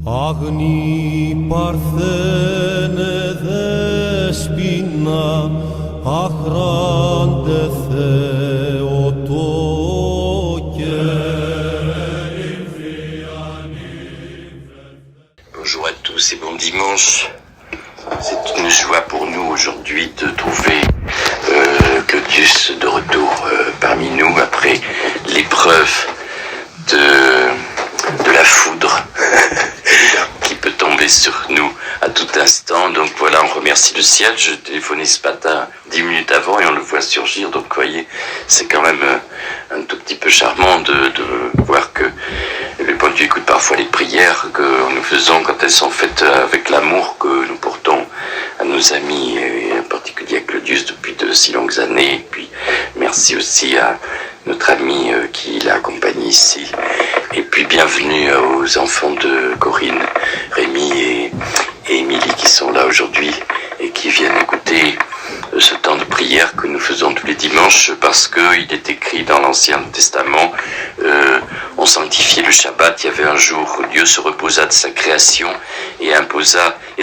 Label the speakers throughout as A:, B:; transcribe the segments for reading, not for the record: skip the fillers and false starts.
A: Αγνή παρθένε δέσποινα, αχράντε Θεοτόκε.
B: Bonjour à tous et bon dimanche. C'est une joie pour nous aujourd'hui de trouver Claudius de retour parmi nous après l'épreuve de la foudre qui peut tomber sur nous à tout instant. Donc voilà, on remercie le ciel. Je téléphonais ce matin 10 minutes avant et on le voit surgir. Donc vous voyez, c'est quand même un tout petit peu charmant de voir que le bon Dieu écoute parfois les prières que nous faisons quand elles sont faites avec l'amour que nous portons à nos amis, et en particulier à Claudius depuis de si longues années. Et puis merci aussi à notre ami qui l'a accompagné ici. Et puis bienvenue aux enfants de Corinne, Rémi et Émilie qui sont là aujourd'hui et qui viennent écouter ce temps de prière que nous faisons tous les dimanches, parce qu'il est écrit dans l'Ancien Testament, on sanctifiait le Shabbat. Il y avait un jour où Dieu se reposa de sa création et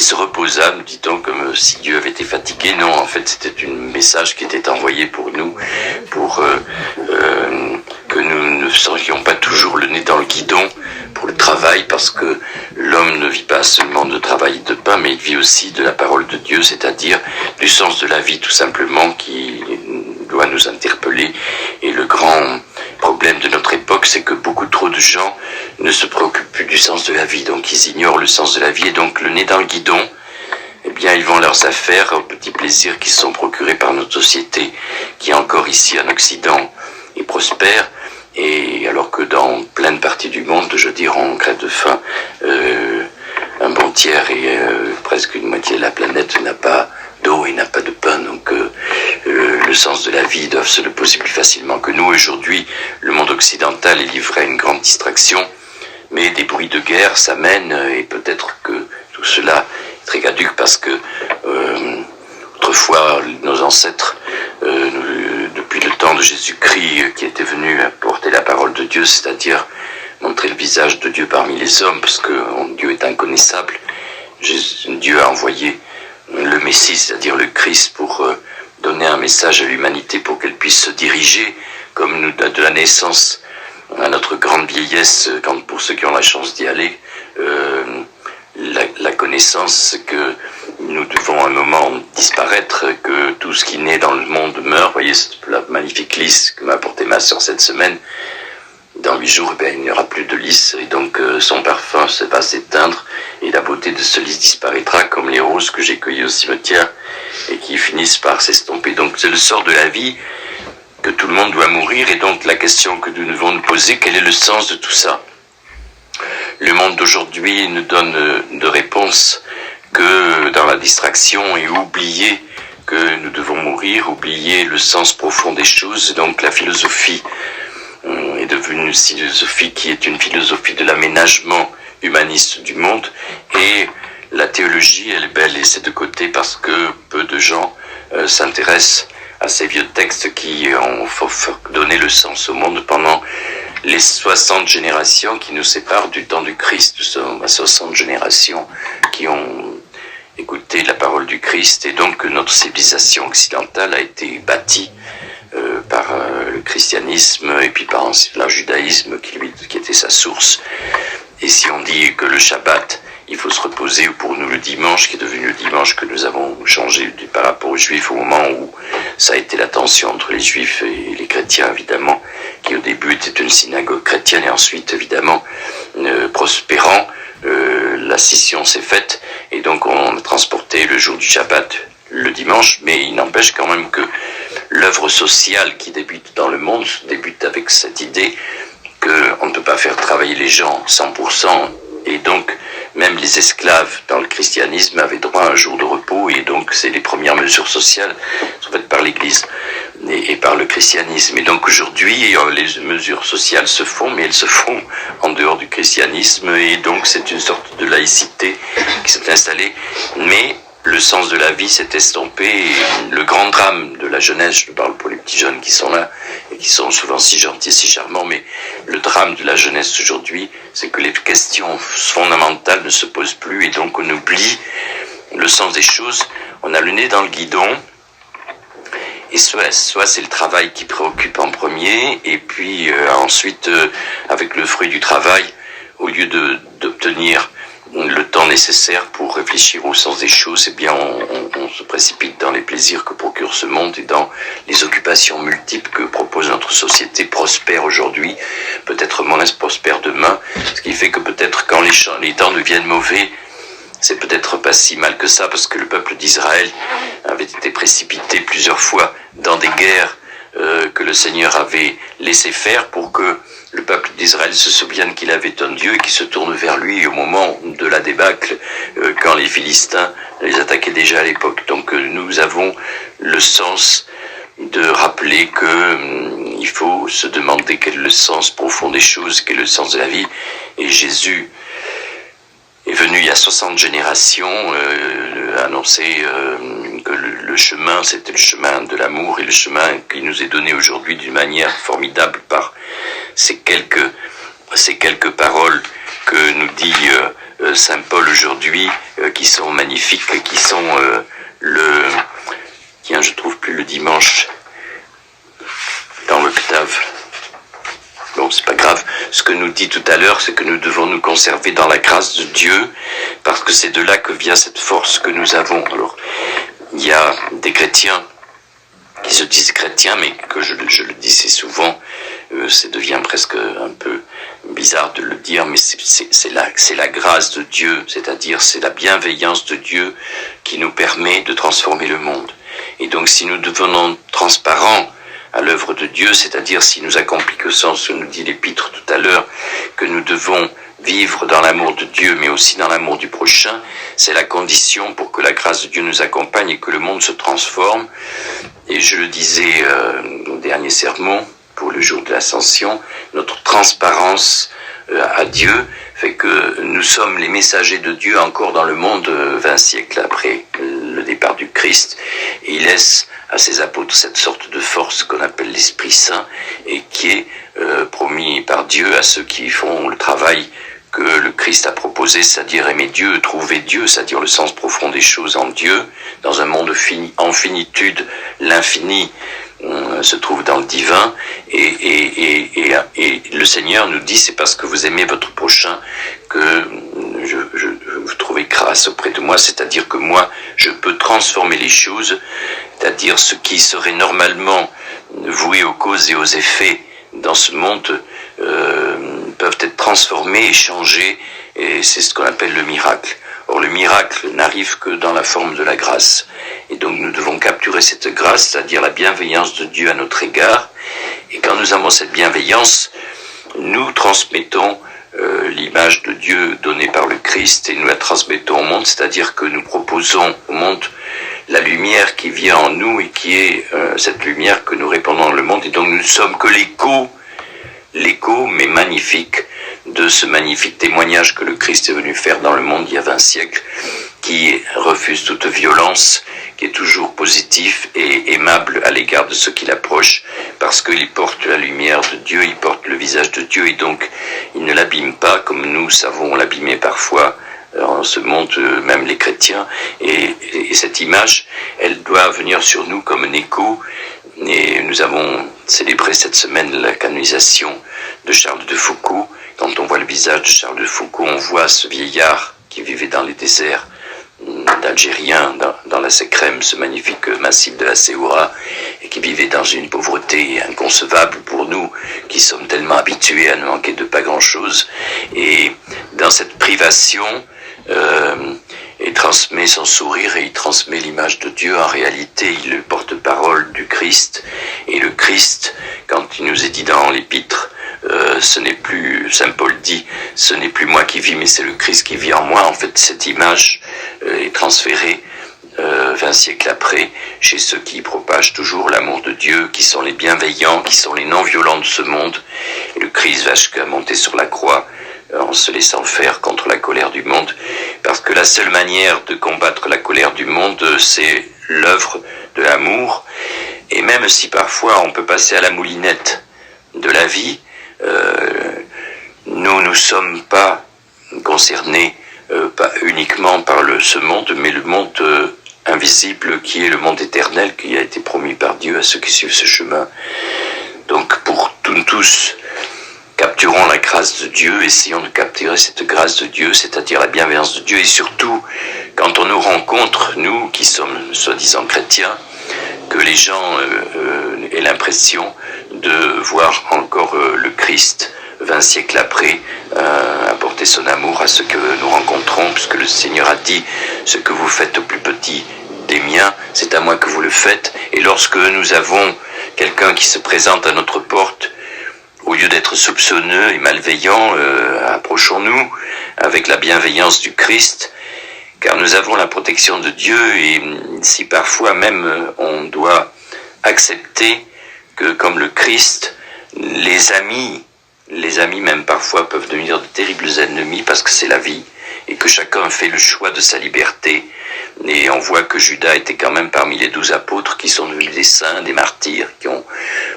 B: se reposa, nous dit-on, comme si Dieu avait été fatigué. Non, en fait c'était un message qui était envoyé pour nous, pour que nous ne serions pas toujours le nez dans le guidon pour le travail, parce que l'homme ne vit pas seulement de travail et de pain, mais il vit aussi de la parole de Dieu, c'est-à-dire du sens de la vie tout simplement, qui doit nous interpeller. Et le grand problème de notre époque, c'est que beaucoup trop de gens ne se préoccupent plus du sens de la vie, donc ils ignorent le sens de la vie, et donc le nez dans le guidon, eh bien ils vont leurs affaires aux petits plaisirs qui sont procurés par notre société, qui encore ici en Occident est prospère. Et alors que dans plein de parties du monde, je dirais, on crève de faim, un bon tiers et presque une moitié de la planète n'a pas d'eau et n'a pas de pain. Donc le sens de la vie doit se le poser plus facilement que nous. Aujourd'hui, le monde occidental est livré à une grande distraction, mais des bruits de guerre, ça mène, et peut-être que tout cela est très caduque parce que autrefois, nos ancêtres, depuis le temps de Jésus-Christ, qui était venu apporter la parole de Dieu, c'est-à-dire montrer le visage de Dieu parmi les hommes, parce que Dieu est inconnaissable. Dieu a envoyé le Messie, c'est-à-dire le Christ, pour donner un message à l'humanité pour qu'elle puisse se diriger, comme nous, de la naissance à notre grande vieillesse, quand pour ceux qui ont la chance d'y aller, la connaissance que nous devons à un moment disparaître, que tout ce qui naît dans le monde meurt. Vous voyez, la magnifique lys que m'a apporté ma sœur cette semaine. Dans 8 jours, il n'y aura plus de lys, et donc son parfum va s'éteindre, et la beauté de ce lys disparaîtra, comme les roses que j'ai cueillies au cimetière, et qui finissent par s'estomper. Donc c'est le sort de la vie, que tout le monde doit mourir, et donc la question que nous devons nous poser, quel est le sens de tout ça? Le monde d'aujourd'hui nous donne de réponses que dans la distraction, et oublier que nous devons mourir, oublier le sens profond des choses. Donc la philosophie est devenue une philosophie qui est une philosophie de l'aménagement humaniste du monde, et la théologie, elle est belle et c'est de côté, parce que peu de gens s'intéressent à ces vieux textes qui ont donné le sens au monde pendant les 60 générations qui nous séparent du temps du Christ. Nous sommes à 60 générations qui ont écouté la parole du Christ, et donc notre civilisation occidentale a été bâtie par le christianisme, et puis par le judaïsme qui était sa source. Et si on dit que le Shabbat, il faut se reposer, ou pour nous le dimanche, qui est devenu le dimanche que nous avons changé par rapport aux juifs, au moment où ça a été la tension entre les juifs et les chrétiens, évidemment, qui au début était une synagogue chrétienne, et ensuite, évidemment, prospérant, la scission s'est faite, et donc on a transporté le jour du Shabbat le dimanche, mais il n'empêche quand même que l'œuvre sociale qui débute dans le monde débute avec cette idée qu'on ne peut pas faire travailler les gens 100%, et donc même les esclaves dans le christianisme avaient droit à un jour de repos, et donc c'est les premières mesures sociales sont faites par l'Église et par le christianisme. Et donc aujourd'hui, les mesures sociales se font, mais elles se font en dehors du christianisme, et donc c'est une sorte de laïcité qui s'est installée. Mais le sens de la vie s'est estompé, et le grand drame de la jeunesse, je parle pour les petits jeunes qui sont là et qui sont souvent si gentils, si charmants, mais le drame de la jeunesse aujourd'hui, c'est que les questions fondamentales ne se posent plus et donc on oublie le sens des choses. On a le nez dans le guidon et soit c'est le travail qui préoccupe en premier et puis ensuite avec le fruit du travail, au lieu d'obtenir le temps nécessaire pour réfléchir au sens des choses, eh bien on se précipite dans les plaisirs que procure ce monde et dans les occupations multiples que propose notre société prospère aujourd'hui, peut-être moins prospère demain, ce qui fait que peut-être quand les temps deviennent mauvais, c'est peut-être pas si mal que ça, parce que le peuple d'Israël avait été précipité plusieurs fois dans des guerres que le Seigneur avait laissé faire pour que le peuple d'Israël se souvienne qu'il avait un Dieu et qu'il se tourne vers lui au moment de la débâcle, quand les Philistins les attaquaient déjà à l'époque. Donc nous avons le sens de rappeler que il faut se demander quel est le sens profond des choses, quel est le sens de la vie. Et Jésus est venu il y a 60 générations annoncer que le chemin, c'était le chemin de l'amour et le chemin qui nous est donné aujourd'hui d'une manière formidable par ces quelques paroles que nous dit Saint Paul aujourd'hui, qui sont magnifiques, qui sont tiens, je trouve plus le dimanche dans l'octave. Bon, c'est pas grave. Ce que nous dit tout à l'heure, c'est que nous devons nous conserver dans la grâce de Dieu, parce que c'est de là que vient cette force que nous avons. Alors, il y a des chrétiens qui se disent chrétiens, mais que je le dis c'est souvent, ça devient presque un peu bizarre de le dire, mais c'est la grâce de Dieu, c'est-à-dire c'est la bienveillance de Dieu qui nous permet de transformer le monde. Et donc si nous devenons transparents à l'œuvre de Dieu, c'est-à-dire si nous accomplissons ce que nous dit l'Épître tout à l'heure, que nous devons vivre dans l'amour de Dieu, mais aussi dans l'amour du prochain, c'est la condition pour que la grâce de Dieu nous accompagne et que le monde se transforme. Et je le disais au dernier sermon, pour le jour de l'Ascension, notre transparence à Dieu fait que nous sommes les messagers de Dieu encore dans le monde 20 siècles après le départ du Christ. Et il laisse à ses apôtres cette sorte de force qu'on appelle l'Esprit Saint et qui est promis par Dieu à ceux qui font le travail que le Christ a proposé, c'est-à-dire aimer Dieu, trouver Dieu, c'est-à-dire le sens profond des choses en Dieu, dans un monde en finitude, l'infini se trouve dans le divin, et le Seigneur nous dit, c'est parce que vous aimez votre prochain que vous trouvez grâce auprès de moi, c'est-à-dire que moi, je peux transformer les choses, c'est-à-dire ce qui serait normalement voué aux causes et aux effets dans ce monde, peuvent être transformés et changés, et c'est ce qu'on appelle le miracle. Or, le miracle n'arrive que dans la forme de la grâce. Et donc, nous devons capturer cette grâce, c'est-à-dire la bienveillance de Dieu à notre égard. Et quand nous avons cette bienveillance, nous transmettons l'image de Dieu donnée par le Christ et nous la transmettons au monde, c'est-à-dire que nous proposons au monde la lumière qui vient en nous et qui est cette lumière que nous répandons dans le monde. Et donc, nous ne sommes que l'écho, mais magnifique, de ce magnifique témoignage que le Christ est venu faire dans le monde il y a 20 siècles, qui refuse toute violence, qui est toujours positif et aimable à l'égard de ceux qui l'approchent, parce qu'il porte la lumière de Dieu, il porte le visage de Dieu, et donc il ne l'abîme pas comme nous savons l'abîmer parfois en ce monde, même les chrétiens, et cette image, elle doit venir sur nous comme un écho. Et nous avons célébré cette semaine la canonisation de Charles de Foucauld. Quand on voit le visage de Charles de Foucauld, on voit ce vieillard qui vivait dans les déserts d'Algérien, dans la Sécrème, ce magnifique massif de la Séoura, et qui vivait dans une pauvreté inconcevable pour nous, qui sommes tellement habitués à ne manquer de pas grand-chose. Et dans cette privation, il transmet son sourire et il transmet l'image de Dieu. En réalité, il est le porte-parole du Christ. Et le Christ, quand il nous est dit dans l'Épître, ce n'est plus, Saint Paul dit, ce n'est plus moi qui vis, mais c'est le Christ qui vit en moi. En fait, cette image est transférée 20 siècles après chez ceux qui propagent toujours l'amour de Dieu, qui sont les bienveillants, qui sont les non-violents de ce monde. Et le Christ va jusqu'à monter sur la croix en se laissant faire contre la colère du monde, parce que la seule manière de combattre la colère du monde, c'est l'œuvre de l'amour. Et même si parfois on peut passer à la moulinette de la vie, nous ne sommes pas concernés pas uniquement par ce monde, mais le monde invisible qui est le monde éternel qui a été promis par Dieu à ceux qui suivent ce chemin. Donc pour tous, capturons la grâce de Dieu, essayons de capturer cette grâce de Dieu, c'est-à-dire la bienveillance de Dieu, et surtout, quand on nous rencontre, nous qui sommes soi-disant chrétiens, que les gens aient l'impression de voir encore le Christ 20 siècles après apporter son amour à ceux que nous rencontrons, puisque le Seigneur a dit « Ce que vous faites au plus petit des miens, c'est à moi que vous le faites ». Et lorsque nous avons quelqu'un qui se présente à notre porte, au lieu d'être soupçonneux et malveillant, approchons-nous avec la bienveillance du Christ, car nous avons la protection de Dieu, et si parfois même on doit accepter que, comme le Christ, les amis même parfois peuvent devenir de terribles ennemis parce que c'est la vie, et que chacun fait le choix de sa liberté. Et on voit que Judas était quand même parmi les 12 apôtres qui sont devenus des saints, des martyrs, qui ont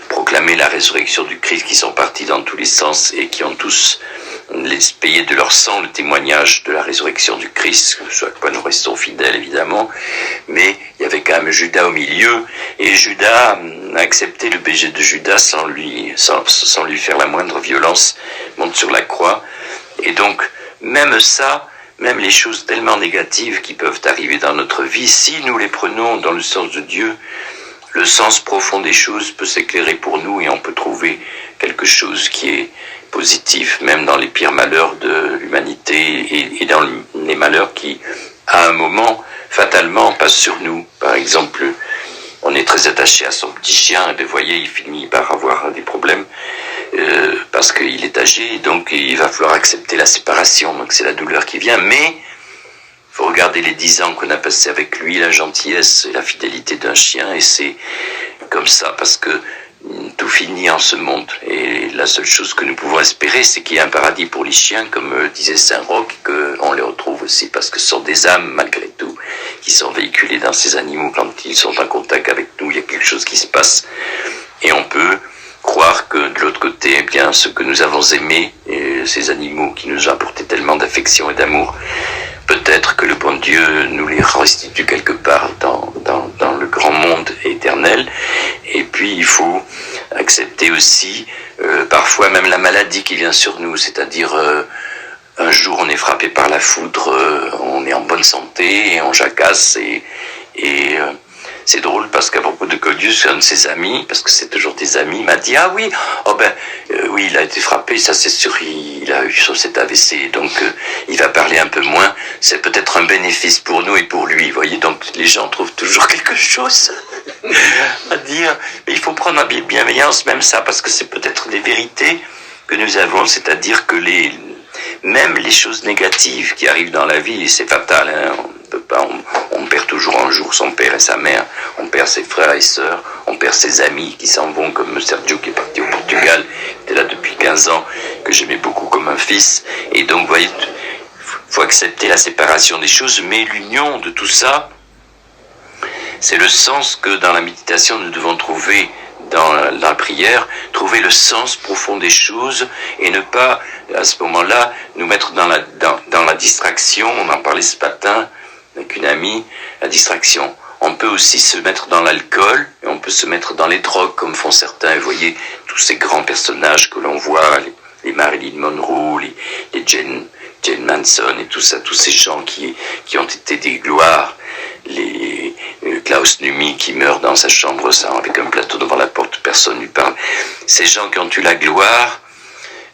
B: proclamé la résurrection du Christ, qui sont partis dans tous les sens et qui ont tous payé de leur sang le témoignage de la résurrection du Christ, ce à quoi nous restons fidèles évidemment, mais il y avait quand même Judas au milieu, et Judas a accepté le péché de Judas sans lui faire la moindre violence, monte sur la croix. Et donc même ça, même les choses tellement négatives qui peuvent arriver dans notre vie, si nous les prenons dans le sens de Dieu, le sens profond des choses peut s'éclairer pour nous et on peut trouver quelque chose qui est positif, même dans les pires malheurs de l'humanité et dans les malheurs qui, à un moment, fatalement, passent sur nous. Par exemple, on est très attaché à son petit chien et vous voyez, il finit par avoir des problèmes parce qu'il est âgé, donc il va falloir accepter la séparation, donc c'est la douleur qui vient, mais il faut regarder les 10 ans qu'on a passé avec lui, la gentillesse et la fidélité d'un chien, et c'est comme ça, parce que tout finit en ce monde, et la seule chose que nous pouvons espérer, c'est qu'il y ait un paradis pour les chiens, comme disait Saint Roch, qu'on les retrouve aussi, parce que ce sont des âmes, malgré tout, qui sont véhiculées dans ces animaux. Quand ils sont en contact avec nous, il y a quelque chose qui se passe, et on peut croire que de l'autre côté, eh bien, ce que nous avons aimé, et ces animaux qui nous ont apporté tellement d'affection et d'amour, peut-être que le bon Dieu nous les restitue quelque part dans le grand monde éternel. Et puis il faut accepter aussi parfois même la maladie qui vient sur nous, c'est-à-dire un jour on est frappé par la foudre, on est en bonne santé et on jacasse et c'est drôle parce qu'à propos de Codius, un de ses amis, parce que c'est toujours des amis, m'a dit « Ah oui, oui, il a été frappé, ça c'est sûr, il a eu cet AVC, donc il va parler un peu moins, c'est peut-être un bénéfice pour nous et pour lui. » Vous voyez, donc les gens trouvent toujours quelque chose à dire, mais il faut prendre en bienveillance même ça, parce que c'est peut-être des vérités que nous avons, c'est-à-dire que même les choses négatives qui arrivent dans la vie, c'est fatal, hein, on perd toujours un jour son père et sa mère, on perd ses frères et sœurs, on perd ses amis qui s'en vont, comme Sergio qui est parti au Portugal, qui était là depuis 15 ans, que j'aimais beaucoup comme un fils. Et donc, vous voyez, il faut accepter la séparation des choses, mais l'union de tout ça, c'est le sens que dans la méditation nous devons trouver dans la prière, trouver le sens profond des choses et ne pas, à ce moment-là, nous mettre dans la distraction. On en parlait ce matin avec une amie, la distraction. On peut aussi se mettre dans l'alcool, et on peut se mettre dans les drogues, comme font certains. Et vous voyez, tous ces grands personnages que l'on voit, les Marilyn Monroe, les Jane Manson et tout ça, tous ces gens qui ont été des gloires, les Klaus Numi qui meurt dans sa chambre avec un plateau devant la porte, personne ne lui parle. Ces gens qui ont eu la gloire,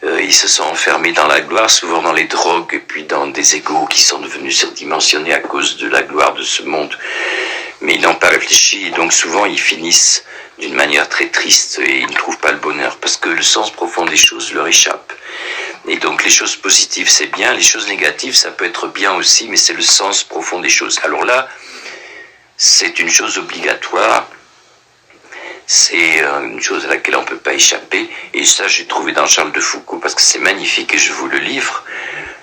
B: ils se sont enfermés dans la gloire, souvent dans les drogues et puis dans des égos qui sont devenus surdimensionnés à cause de la gloire de ce monde. Mais ils n'ont pas réfléchi et donc souvent ils finissent d'une manière très triste et ils ne trouvent pas le bonheur parce que le sens profond des choses leur échappe. Et donc les choses positives c'est bien, les choses négatives ça peut être bien aussi, mais c'est le sens profond des choses. Alors là, c'est une chose obligatoire, c'est une chose à laquelle on ne peut pas échapper, et ça j'ai trouvé dans Charles de Foucault parce que c'est magnifique et je vous le livre.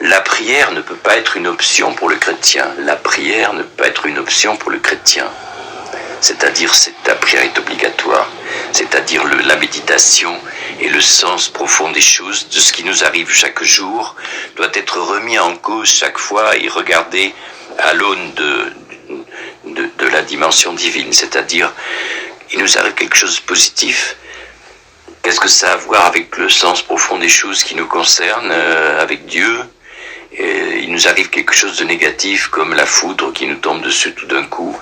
B: La prière ne peut pas être une option pour le chrétien. La prière ne peut pas être une option pour le chrétien. c'est-à-dire la prière est obligatoire, c'est-à-dire la méditation et le sens profond des choses, de ce qui nous arrive chaque jour, doit être remis en cause chaque fois et regardé à l'aune de la dimension divine, c'est-à-dire il nous arrive quelque chose de positif. Qu'est-ce que ça a à voir avec le sens profond des choses qui nous concernent, avec Dieu? Et il nous arrive quelque chose de négatif, comme la foudre qui nous tombe dessus tout d'un coup.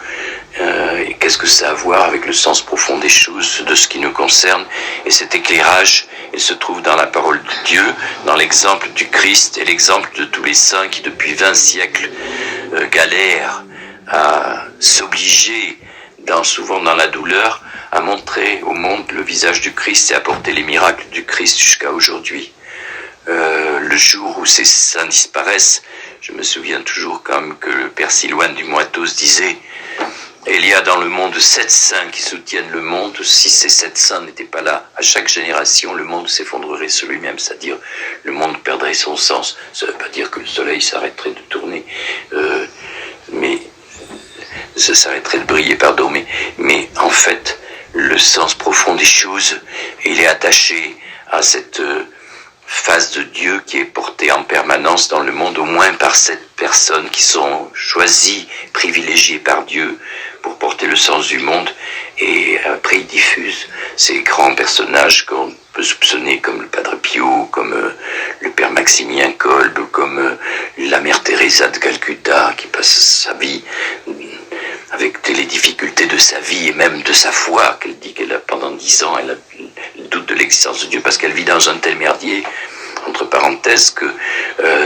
B: Et qu'est-ce que ça a à voir avec le sens profond des choses, de ce qui nous concerne? Et cet éclairage, il se trouve dans la parole de Dieu, dans l'exemple du Christ et l'exemple de tous les saints qui, depuis 20 siècles, galèrent à s'obliger, souvent dans la douleur, à montrer au monde le visage du Christ et à porter les miracles du Christ jusqu'à aujourd'hui. Le jour où ces saints disparaissent, je me souviens toujours quand même que le père Silouane du Moitos disait: il y a dans le monde 7 saints qui soutiennent le monde. Si ces 7 saints n'étaient pas là, à chaque génération, le monde s'effondrerait sur lui-même, c'est-à-dire le monde perdrait son sens. Ça ne veut pas dire que le soleil s'arrêterait de tourner, mais ça s'arrêterait de briller, pardon, mais en fait, le sens profond des choses, il est attaché à cette face de Dieu qui est portée en permanence dans le monde, au moins par 7 personnes qui sont choisies, privilégiées par Dieu pour porter le sens du monde, et après ils diffusent ces grands personnages qu'on peut soupçonner comme le Padre Pio, comme le Père Maximilien Kolb, comme la Mère Teresa de Calcutta qui passe sa vie avec les difficultés de sa vie et même de sa foi, qu'elle dit qu'elle a pendant 10 ans, elle a le doute de l'existence de Dieu parce qu'elle vit dans un tel merdier, entre parenthèses, que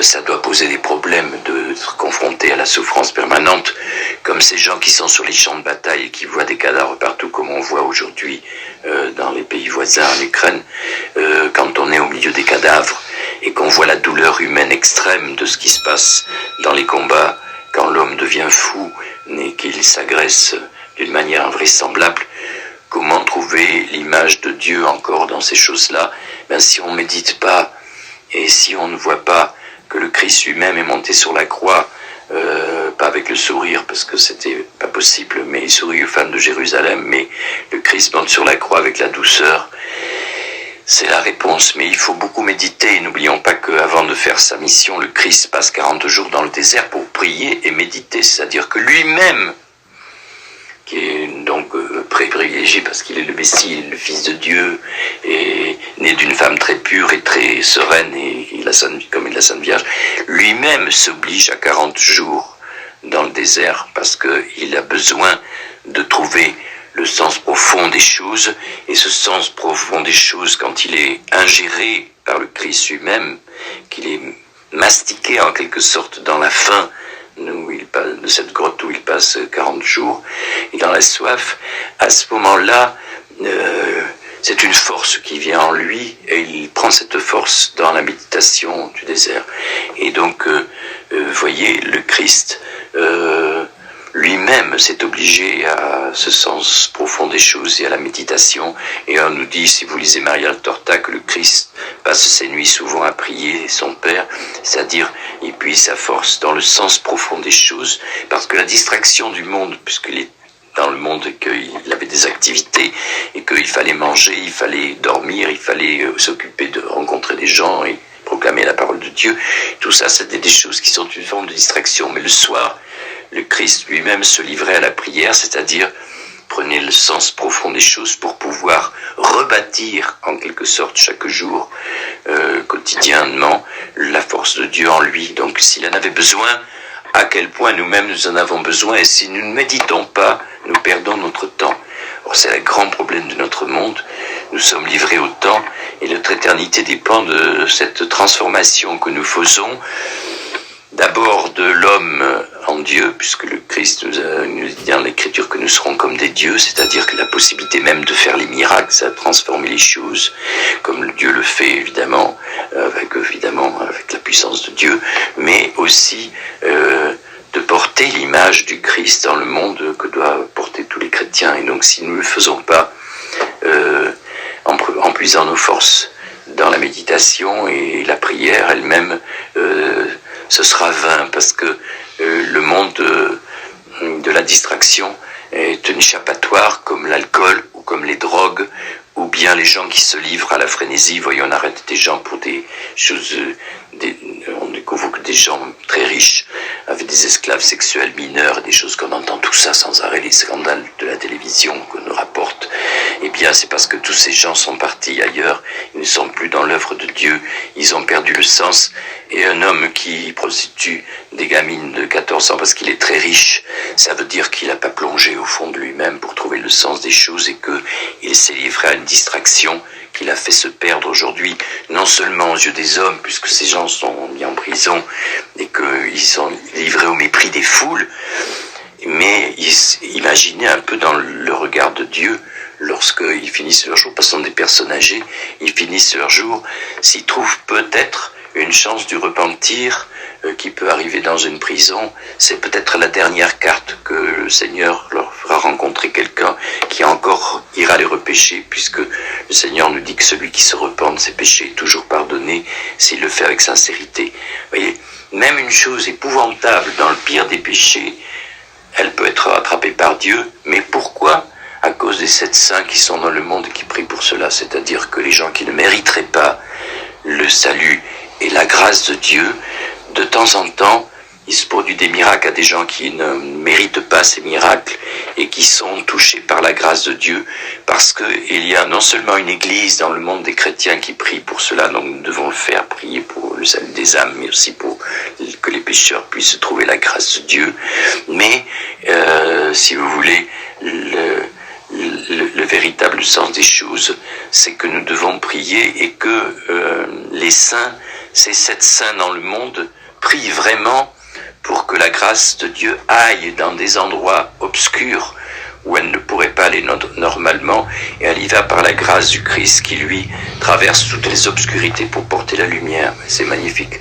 B: ça doit poser des problèmes d'être confronté à la souffrance permanente, comme ces gens qui sont sur les champs de bataille et qui voient des cadavres partout, comme on voit aujourd'hui dans les pays voisins en Ukraine, quand on est au milieu des cadavres et qu'on voit la douleur humaine extrême de ce qui se passe dans les combats, quand l'homme devient fou et qu'il s'agresse d'une manière invraisemblable. Comment trouver l'image de Dieu encore dans ces choses-là? Si on ne médite pas et si on ne voit pas que le Christ lui-même est monté sur la croix, pas avec le sourire parce que c'était pas possible, mais il sourit aux femmes de Jérusalem, mais le Christ monte sur la croix avec la douceur, c'est la réponse. Mais il faut beaucoup méditer. N'oublions pas qu'avant de faire sa mission, le Christ passe 40 jours dans le désert pour prier et méditer. C'est-à-dire que lui-même, qui est donc privilégié parce qu'il est le Messie, le Fils de Dieu, et né d'une femme très pure et très sereine, et comme la Sainte Vierge, lui-même s'oblige à 40 jours dans le désert parce qu'il a besoin de trouver le sens profond des choses, et ce sens profond des choses, quand il est ingéré par le Christ lui-même, qu'il est mastiqué en quelque sorte dans la faim de cette grotte où il passe 40 jours, et dans la soif, à ce moment-là, c'est une force qui vient en lui, et il prend cette force dans la méditation du désert. Et donc, voyez, le Christ lui-même s'est obligé à ce sens profond des choses et à la méditation. Et on nous dit, si vous lisez Maria Torta, que le Christ passe ses nuits souvent à prier son Père, c'est-à-dire il puise sa force dans le sens profond des choses, parce que la distraction du monde, puisqu'il est dans le monde et qu'il avait des activités et qu'il fallait manger, il fallait dormir, il fallait s'occuper de rencontrer des gens et proclamer la parole de Dieu, tout ça c'était des choses qui sont une forme de distraction. Mais le soir, le Christ lui-même se livrait à la prière, c'est-à-dire prenait le sens profond des choses pour pouvoir rebâtir en quelque sorte chaque jour, quotidiennement, la force de Dieu en lui. Donc s'il en avait besoin, à quel point nous-mêmes nous en avons besoin, et si nous ne méditons pas, nous perdons notre temps. Or, c'est le grand problème de notre monde. Nous sommes livrés au temps, et notre éternité dépend de cette transformation que nous faisons, d'abord de l'homme en Dieu, puisque le Christ nous dit dans l'Écriture que nous serons comme des dieux, c'est-à-dire que la possibilité même de faire les miracles, ça a transformé les choses, comme Dieu le fait évidemment avec la puissance de Dieu, mais aussi de porter l'image du Christ dans le monde que doivent porter tous les chrétiens. Et donc si nous ne le faisons pas, en puisant nos forces dans la méditation et la prière elle-même, ce sera vain, parce que le monde de la distraction est un échappatoire comme l'alcool ou comme les drogues, ou bien les gens qui se livrent à la frénésie. Voyons, on arrête des gens pour des choses, on découvre que des gens très riches avec des esclaves sexuels mineurs, des choses qu'on entend tout ça sans arrêt, les scandales de la télévision qu'on nous rapporte. Eh bien, c'est parce que tous ces gens sont partis ailleurs, ils ne sont plus dans l'œuvre de Dieu, ils ont perdu le sens. Et un homme qui prostitue des gamines de 14 ans parce qu'il est très riche, ça veut dire qu'il n'a pas plongé au fond de lui-même pour trouver le sens des choses et qu'il s'est livré à une distraction qui l'a fait se perdre aujourd'hui, non seulement aux yeux des hommes, puisque ces gens sont mis en prison et qu'ils sont livrés au mépris des foules, mais imaginez un peu dans le regard de Dieu, lorsqu'ils finissent leur jour, parce que ce sont des personnes âgées, ils finissent leur jour, s'ils trouvent peut-être une chance du repentir qui peut arriver dans une prison, c'est peut-être la dernière carte que le Seigneur leur fera rencontrer quelqu'un qui encore ira les repêcher, puisque le Seigneur nous dit que celui qui se repent de ses péchés est toujours pardonné s'il le fait avec sincérité. Vous voyez, même une chose épouvantable dans le pire des péchés, elle peut être rattrapée par Dieu, mais pourquoi ? À cause des 7 saints qui sont dans le monde et qui prient pour cela, c'est-à-dire que les gens qui ne mériteraient pas le salut et la grâce de Dieu, de temps en temps, il se produit des miracles à des gens qui ne méritent pas ces miracles et qui sont touchés par la grâce de Dieu, parce qu'il y a non seulement une église dans le monde des chrétiens qui prie pour cela, donc nous devons le faire, prier pour le salut des âmes, mais aussi pour que les pécheurs puissent trouver la grâce de Dieu. Mais, si vous voulez, le véritable sens des choses, c'est que nous devons prier et que les saints, ces 7 saints dans le monde, prient vraiment pour que la grâce de Dieu aille dans des endroits obscurs où elle ne pourrait pas aller normalement, et elle y va par la grâce du Christ qui, lui, traverse toutes les obscurités pour porter la lumière. C'est magnifique.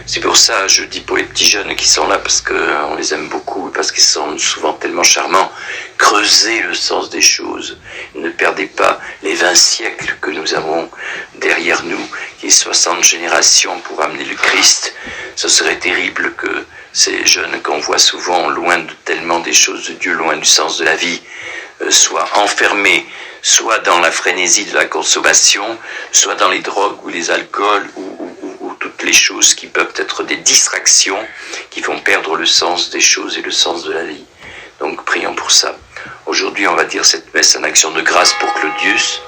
B: C'est pour ça, je dis pour les petits jeunes qui sont là, parce qu'on les aime beaucoup, parce qu'ils sont souvent tellement charmants, creusez le sens des choses. Ne perdez pas les 20 siècles que nous avons derrière nous, qui est 60 générations pour amener le Christ. Ce serait terrible que ces jeunes qu'on voit souvent loin de tellement des choses de Dieu, loin du sens de la vie, soient enfermés, soit dans la frénésie de la consommation, soit dans les drogues ou les alcools ou toutes les choses qui peuvent être des distractions qui font perdre le sens des choses et le sens de la vie. Donc prions pour ça. Aujourd'hui, on va dire cette messe en action de grâce pour Claudius,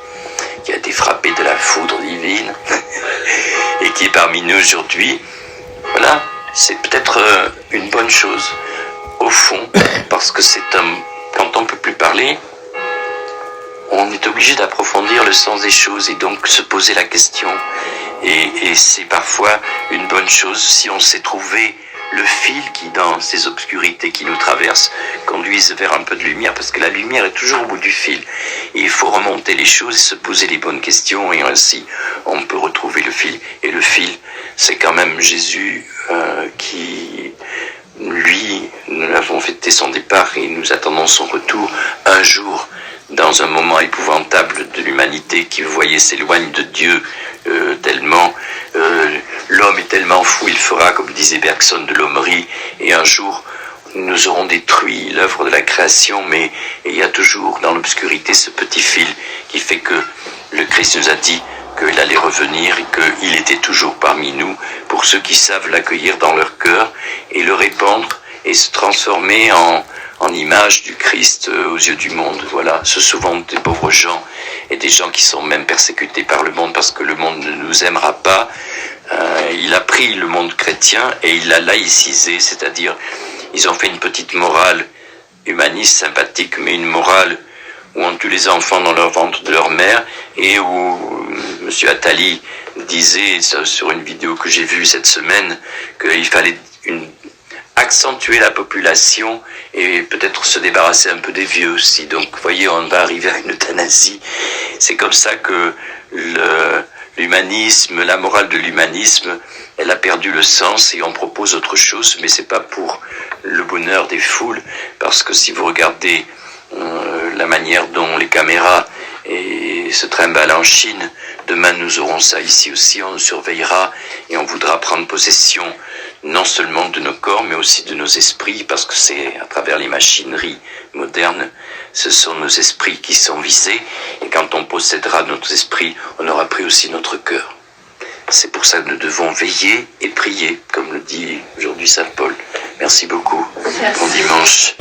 B: qui a été frappé de la foudre divine et qui est parmi nous aujourd'hui. Voilà, c'est peut-être une bonne chose, au fond, parce que quand on ne peut plus parler, on est obligé d'approfondir le sens des choses et donc se poser la question. Et c'est parfois une bonne chose si on sait trouver le fil qui, dans ces obscurités qui nous traversent, conduisent vers un peu de lumière, parce que la lumière est toujours au bout du fil. Et il faut remonter les choses et se poser les bonnes questions, et ainsi on peut retrouver le fil. Et le fil, c'est quand même Jésus qui, lui, nous l'avons fêté son départ et nous attendons son retour un jour, dans un moment épouvantable de l'humanité qui, vous voyez, s'éloigne de Dieu tellement. L'homme est tellement fou, il fera, comme disait Bergson, de l'hommerie, et un jour nous aurons détruit l'œuvre de la création, mais il y a toujours dans l'obscurité ce petit fil qui fait que le Christ nous a dit qu'il allait revenir et qu'il était toujours parmi nous pour ceux qui savent l'accueillir dans leur cœur et le répandre et se transformer en image du Christ aux yeux du monde. Voilà, ce sont souvent des pauvres gens et des gens qui sont même persécutés par le monde parce que le monde ne nous aimera pas. Il a pris le monde chrétien et il l'a laïcisé, c'est-à-dire ils ont fait une petite morale humaniste, sympathique, mais une morale où on tue les enfants dans leur ventre de leur mère et où M. Attali disait sur une vidéo que j'ai vue cette semaine qu'il fallait accentuer la population et peut-être se débarrasser un peu des vieux aussi. Donc, vous voyez, on va arriver à une euthanasie. C'est comme ça que l'humanisme, la morale de l'humanisme, elle a perdu le sens et on propose autre chose, mais c'est pas pour le bonheur des foules, parce que si vous regardez la manière dont les caméras se trimballent en Chine, demain nous aurons ça ici aussi, on nous surveillera et on voudra prendre possession non seulement de nos corps, mais aussi de nos esprits, parce que c'est à travers les machineries modernes, ce sont nos esprits qui sont visés, et quand on possédera notre esprit, on aura pris aussi notre cœur. C'est pour ça que nous devons veiller et prier, comme le dit aujourd'hui Saint Paul. Merci beaucoup. Bon dimanche.